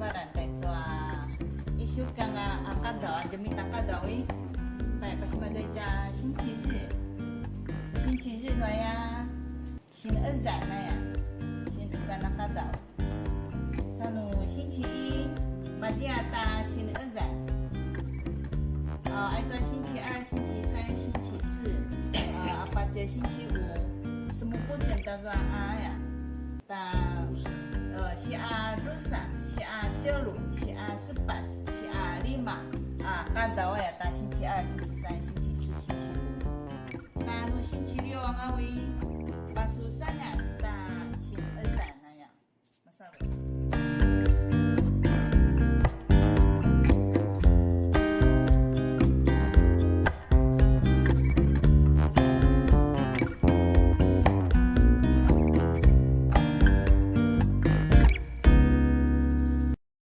lebaran kayak tua isu kanga akada demi takada wi kayak pas pada星期日那呀星二三那呀星二三那kada lalu星期一masih ada星二三挨着星期二星期三星期四apa aja星期五semua pun说呀siar dosa siar jelu siar sepat siar lima kada ya ta 星期二星期三星期四星期五lalu星期六还会